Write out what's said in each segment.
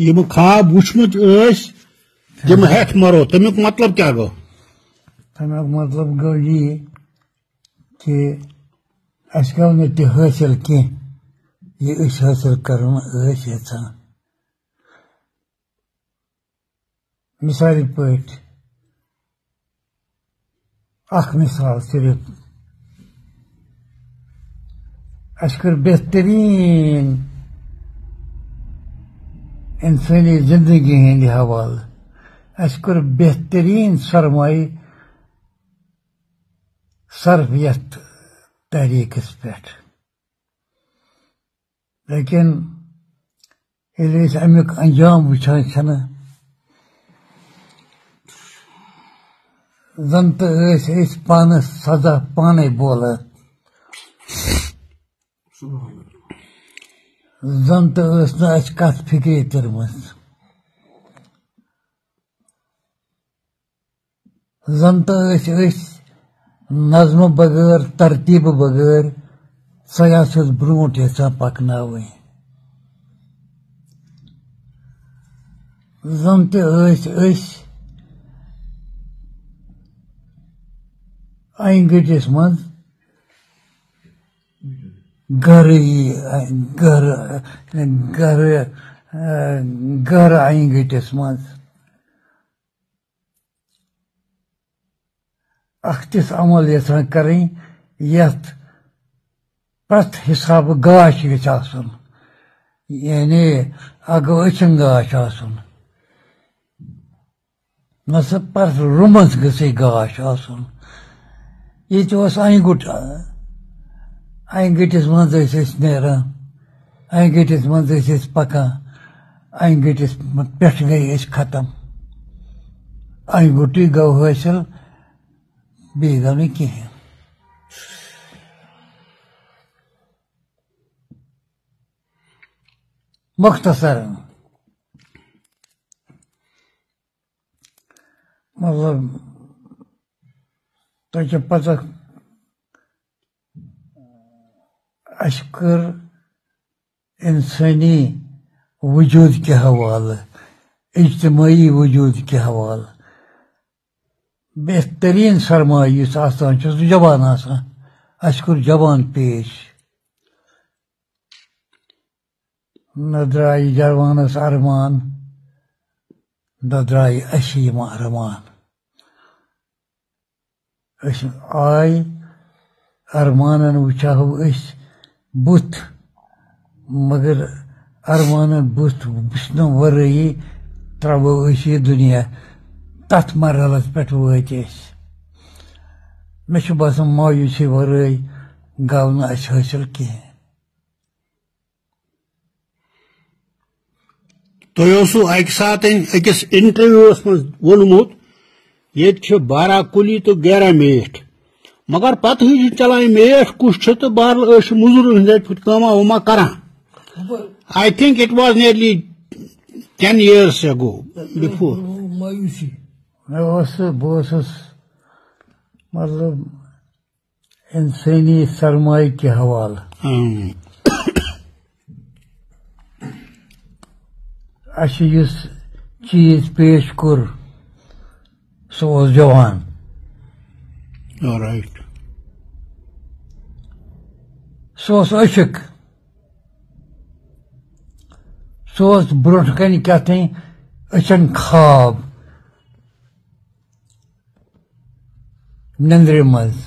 M خواب وچھمت تم ہیتھ مرو تمیک مطلب کیا گو؟ تمیک مطلب گو یہ کہ اس گو نہ تہ حاصل کی یہ اس حاصل کرن یژھان. مثال پٲٹھۍ اکھ مثال صرف اس کر بہترین انسانی زندگی ہند حوالہ اس کر بہترین سرمایہ صرف یتھ تحریکس پہ. لیکن ییٚلہِ أسۍ امیُک انجام وٕچھان چھِنہ زن تہ ٲسۍ أسۍ پانس سزا پانے بولان زن تہ ٲس نہٕ اَسہِ کتھ فکرے تٔرمٕژ زن تہ ٲسۍ أسۍ نظمہٕ بغٲر ترتیٖبہٕ بغٲر سیاست برونٛٹھ یژھان پکناوٕنۍ زن تہ ٲسۍ أسۍ أنۍ گٔٹِس منٛز گہرٕ أنۍ گٔٹِس منٛز اکھ تِژھ عمل یژھان کرٕنۍ یتھ پرٛٮ۪تھ حسابہٕ گاش گژھِ آسُن یعنی اکھ گوٚو أچھن گاش آسُن نہ سا پرٛٮ۪تھ رُمس گژھِ گاش آسُن. ییٚتہِ اوس أنۍ گوٚٹ أنۍ گٔٹِس منٛز ٲسۍ أسۍ نیران أنۍ گٔٹِس منٛز ٲسۍ أسۍ پکان أنۍ گٔٹِس پٮ۪ٹھ گٔے أسۍ ختم أنۍ گوٚٹٕے گوٚو حٲصِل بیٚیہِ گوٚو نہٕ کِہیٖنۍ. مختصر مطلب تۄہہِ چھِ پتہ اَسہِ کٔر انسٲنی وجوٗد کہِ حوالہٕ اجتمٲعی وجوٗد کہِ حوالہٕ بہترین سرمایہ یُس آسان چھُ سُہ زبان آسان. اَسہِ کوٚر زبان پیش نہ درٛایہِ جوانس ارمان نہ درٛایہِ اَسہِ یِم ارمان. أسۍ آے ارمانن وٕچھاہو أسۍ بُتھ مگر ارمانن بُتھ وٕچھنہٕ ورٲیی ترٛاوو أسۍ یہِ دُنیا. تتھ مرحلس پٮ۪ٹھ وٲتۍ أسۍ. مےٚ چھُ باسان مایوٗسی ورٲے گوٚو نہٕ اَسہِ حٲصِل کِہیٖنۍ. تۄہہِ اوسوٕ اکہِ ساتہٕ أکِس انٹرویوس منٛز ووٚنمُت ییٚتہِ چھِ بارہ کُلی تہٕ گیرہ میٖٹھ مگر پتہٕ چھِ چلان میٖٹھ کُس چھُ تہٕ بہرحال أسۍ چھِ موٚزوٗرن ہٕنٛدۍ پٲٹھۍ کٲما وٲما کران. I think it was nearly 10 years ago before. مایوٗسی بہٕ اوسُس مطلب انسٲنی سرمایہ کہِ حوالہٕ اَسہِ یُس چیٖز پیش کوٚر سُہ اوس جوان. رایٹ. سُہ اوس عشق سُہ اوس برونٛٹھ کنہِ کیٛاہتانۍ أچھن خواب نیٚنٛدرِ منٛز.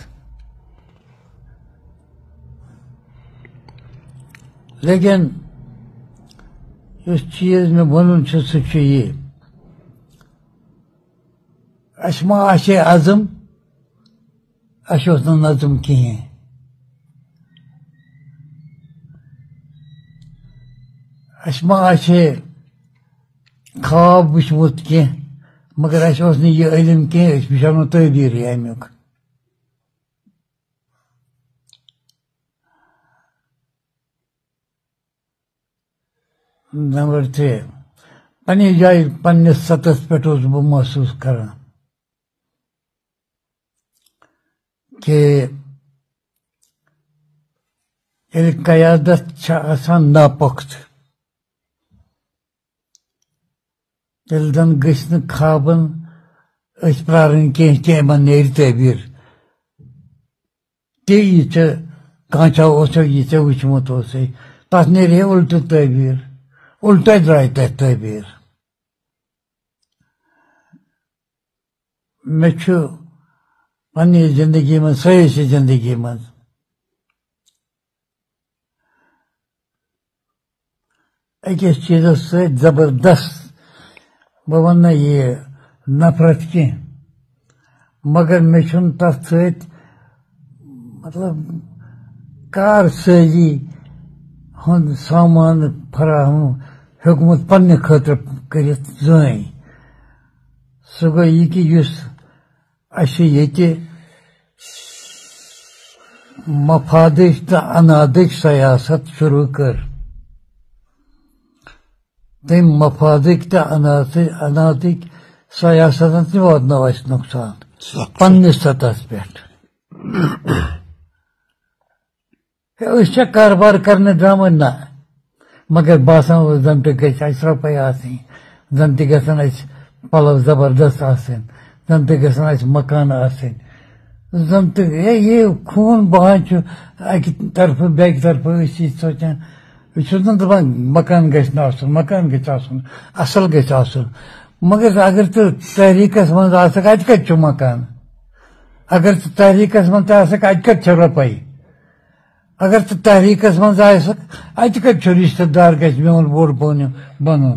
لیکن یُس چیٖز مےٚ وَنُن چھُ سُہ چھُ یہِ اَسہِ ما آسہِ ہے عزم اَسہِ اوس نہٕ نظم کِہیٖنۍ. اَسہِ ما آسہِ ہے خواب وٕچھمُت کینٛہہ مگر اَسہِ اوس نہٕ یہِ علم کینٛہہ أسۍ وٕچھو نہٕ تعبیٖرٕے امیُک. نمبر 3 پننہِ جایہِ پننِس سطحس پٮ۪ٹھ اوسُس بہٕ محسوٗس کران کہ ییٚلہِ قیادت چھِ آسان ناپۄختہٕ تیل زن گژھِ نہٕ خوابن أسۍ پرٛارٕنۍ کینٛہہ کہِ یِمن نیرِ تعبیٖر تی یہِ ژےٚ کانٛچا اوسو یہِ ژےٚ وٕچھمُت اوسُے تتھ نیرِ ہے اُلٹہٕ تعبیٖر اُلٹے درٛاے تتھ تعبیٖر. مےٚ چھُ پننہِ زندگی منٛز سیٲسی زندگی منٛز أکِس چیٖزس سۭتۍ زبردست بہٕ ونہٕ نہٕ یہِ نفرت کینٛہہ مگر مےٚ چھُنہٕ تتھ سۭتۍ مطلب کارسٲزی ہُنٛد سامان فراہم ہیوٚکمُت پننہِ خٲطرٕ کٔرِتھ زٕہٕنۍ. سُہ گوٚو یہِ کہِ یُس اَسہِ ییٚتہِ مفادٕچ تہٕ انادٕچ سیاست شروٗع کٔر تٔمۍ مفادٕکۍ تہٕ انادٕکۍ سیاستن تہِ واتنٲو اَسہِ نۄقصان پننِس سطحس پٮ۪ٹھ. أسۍ چھا کاربار کرنہٕ درٛامٕتۍ نہ مگر باسان اوس زن تہِ گژھِ اَسہِ رۄپے آسٕنۍ زن تہِ گژھن اَسہِ پلو زبردست آسٕنۍ زن تہِ گژھن اَسہِ مکان آسٕنۍ زن تہِ یہِ خوٗن بہان چھُ اکہِ طرفہٕ بیٚکہِ طرفہٕ أسۍ یہِ سونچان بہٕ چھُس نہٕ دپان مکان گژھِ نہٕ آسُن مکان گژھِ آسُن اصل گژھِ آسُن مگر اگر ژٕ تحریٖکس منٛز آسکھ اتہِ کتہِ چھُ مکان اگر ژٕ تحریٖکس منٛز تہِ آسکھ اتہِ کتہِ چھِ رۄپے اگر ژٕ تحریٖکس منٛز آسکھ اتہِ کتہِ چھُ رشتہٕ دار گژھِ میون بوٚڑ بنُن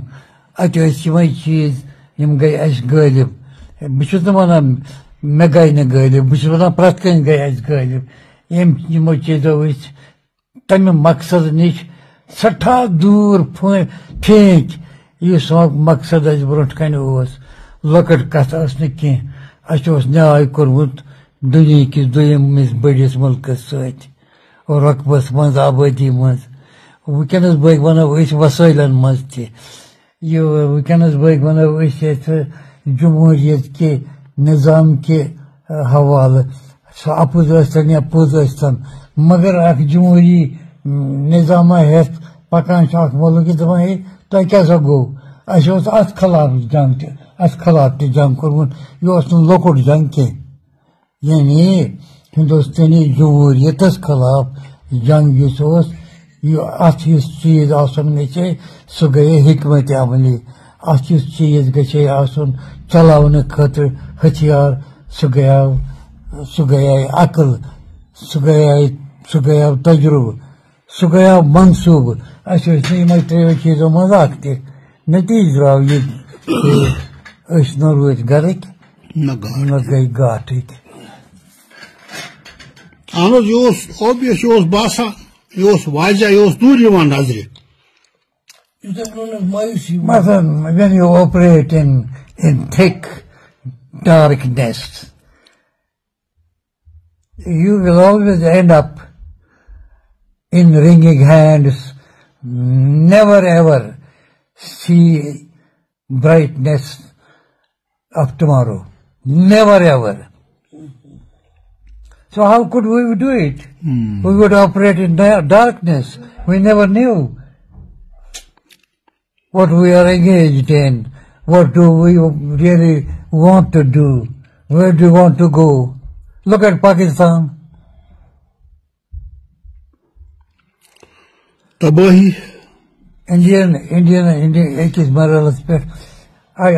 اتہِ ٲسۍ یِمے چیٖز یِم گٔے اَسہِ غٲلب. بہٕ چھُس نہٕ ونان مےٚ گٔے نہٕ غٲلب بہٕ چھُس ونان پرٛٮ۪تھ کٲنٛسہِ گٔے اَسہِ غٲلب یِمو چیٖزو أسۍ تمہِ مقصد نِش سٮ۪ٹھاہ دوٗر پھینٛکۍ یُس مقصد اَسہِ برٛونٛٹھ کَنہِ اوس. لۄکٕٹ کتھ ٲس نہٕ کینٛہہ اَسہِ اوس نیاے کوٚرمُت دُنہِکِس دوٚیِمِس بٔڑِس مُلکس سۭتۍ رۄقبس منٛز آبٲدی منٛز. وٕنکٮ۪نس بٲگۍ ونو أسۍ وسٲیلن منٛز تہِ یہِ وٕنکٮ۪نس بٲگۍ ونو أسۍ یَتھ جمہوٗرِیت کہِ نظام کہِ حوالہٕ سُہ اَپُز ٲسۍتن یا پوٚز ٲسۍتن مگر اکھ جمہوٗری نظامہ ہٮ۪تھ پکان چھُ اکھ مُلک یہِ دپان ہے تۄہہِ کیٛاہ سا گوٚو اَسہِ اوس اتھ خلاف جنگ تہِ اتھ خلاف تہِ جنگ کوٚرمُت یہِ اوس نہٕ لۄکُٹ جنگ کینٛہہ یعنی ہندوستٲنی جمہوٗرِیتس خلاف جنگ یُس اوس یہِ اتھ یُس چیٖز آسُن گژھِ سُہ گٔیے حکمتِ عملی اتھ یُس چیٖز گژھِ آسُن چلاونہٕ خٲطرٕ ہتھیار سُہ گٔیے عقل سُہ گٔیو تجرُبہٕ سُہ گٔیو منصوٗبہٕ اَسہِ ٲسۍ نہٕ یِمے ترٛیٚیو چیٖزو منٛز اکھ تہِ نتیٖجہٕ درٛاو یہِ أسۍ نہ روٗدۍ گرٕکۍ نہ گٔے گاٹٕکۍ. اہن حظ یہِ اوس اوبیس یہِ اوس باسان یہِ اوس واضح یہِ اوس دوٗر یِوان نظرِ. مثلاً when you operate in thick darkness you will always end up in wringing hands, never ever see brightness of tomorrow, never ever. So how could we do it? We would operate in darkness. We never knew what we are engaged in, what do we really want to do, where do we want to go. Look at Pakistan. Tabahi. Indian, ekis maralas pe. I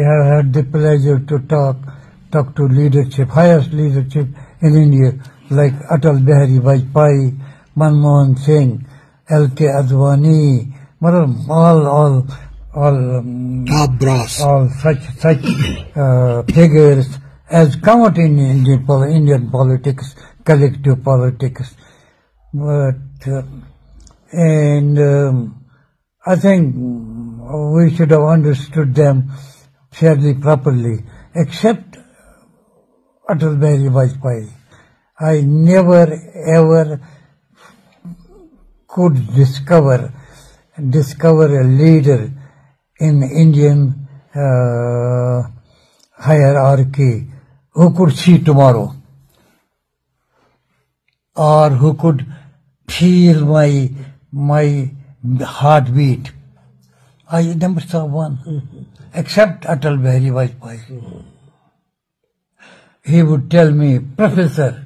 have had the pleasure to talk to leadership, highest leadership in India, like Atal Bihari Vajpayee, Manmohan Singh, L.K. Advani, all such figures as come out in Indian politics, collective politics. But I think we should have understood them fairly properly, except Atal Bihari Vajpayee. I never ever could discover a leader in Indian hierarchy who could see tomorrow or who could feel my heartbeat I never saw one, except Atal Bihari Vajpayee. He would tell me, Professor,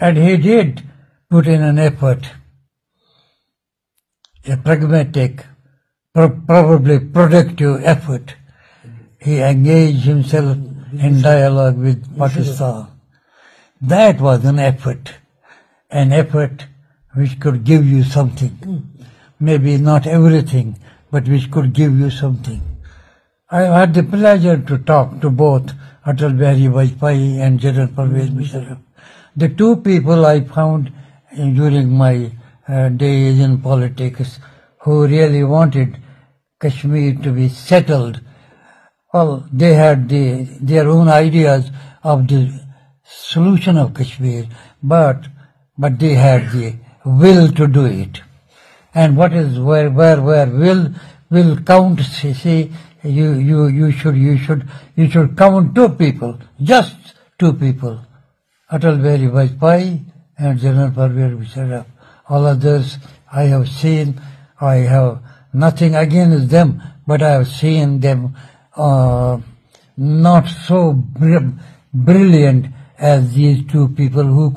And he did put in an effort, a pragmatic, probably productive effort. He engaged himself in dialogue with Pakistan. That was an effort which could give you something. Maybe not everything, but which could give you something. I had the pleasure to talk to both Atal Bihari Vajpayee and General Pervez Musharraf. The two people I found during my days in politics who really wanted Kashmir to be settled. Well, they had their own ideas of the solution of Kashmir, but they had the will to do it. And what is where will count? See, you should count two people, just two people, Atal Bihari Vajpayee and General Pervez Musharraf. All others I have seen. I have nothing against them, but I have seen them not so brilliant as these two people who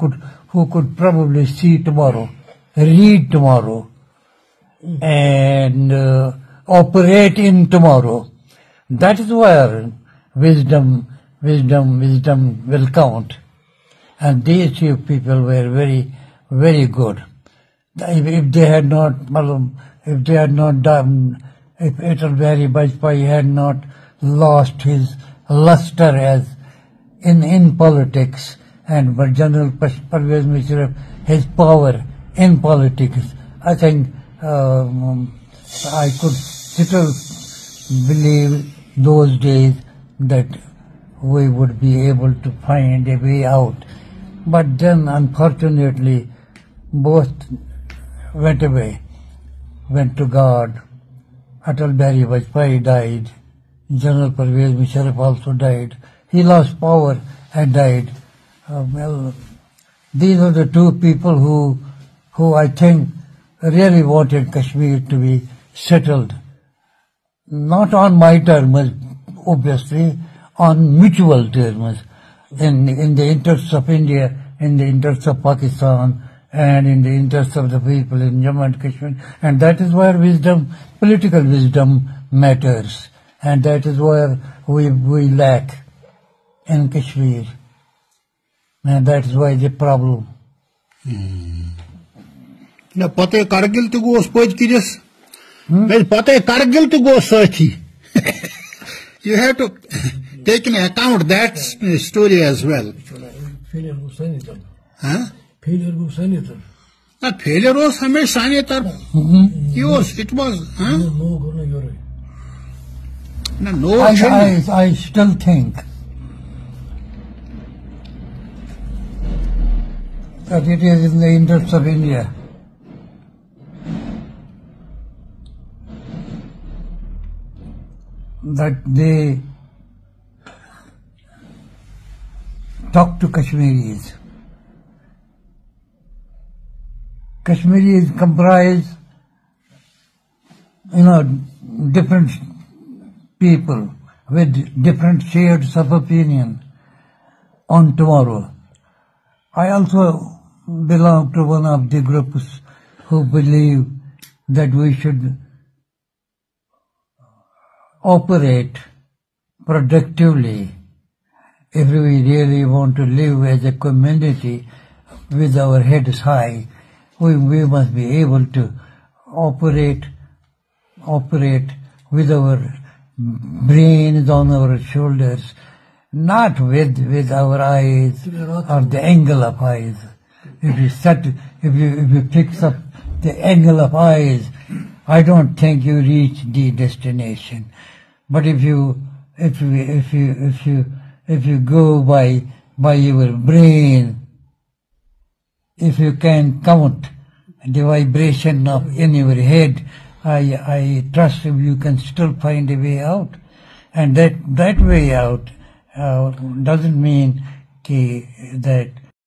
could probably see tomorrow, read tomorrow, and operate in tomorrow. That is where wisdom will count. And these two people were very, very good. If they had not done, if Atal Bihari Vajpayee had not lost his luster as in politics, and but General Pervez Musharraf his power in politics, I think I could still believe those days that we would be able to find a way out. But then, unfortunately, both went away, went to God. Atal Bihari Vajpayee died. General Pervez Musharraf also died. He lost power and died. Well, these are the two people who I think really wanted Kashmir to be settled. Not on my terms, obviously, on mutual terms, in the interests of India, in the interests of Pakistan, and in the interests of the people in Jammu and Kashmir. And that is where political wisdom matters. And that is where we lack in Kashmir. And that is why the problem. Na pate Kargil to go spoj kiris. Pate Kargil to go sathi. You have to take into account that story as well. Huh? Failure was senator. That failure was Hamish senator. It was. Huh? No, I still think that it is in the interest of India that they talk to Kashmiris. Kashmiris comprise, different people with different shades of opinion on tomorrow. I also belong to one of the groups who believe that we should operate productively if we really want to live as a community with our heads high. We must be able to operate with our brains on our shoulders, not with our eyes or the angle of eyes. If you fix up the angle of eyes, I don't think you reach the destination. But if you go by your brain, if you can count the vibration in your head, I trust you can still find a way out. And that way out doesn't mean کہ that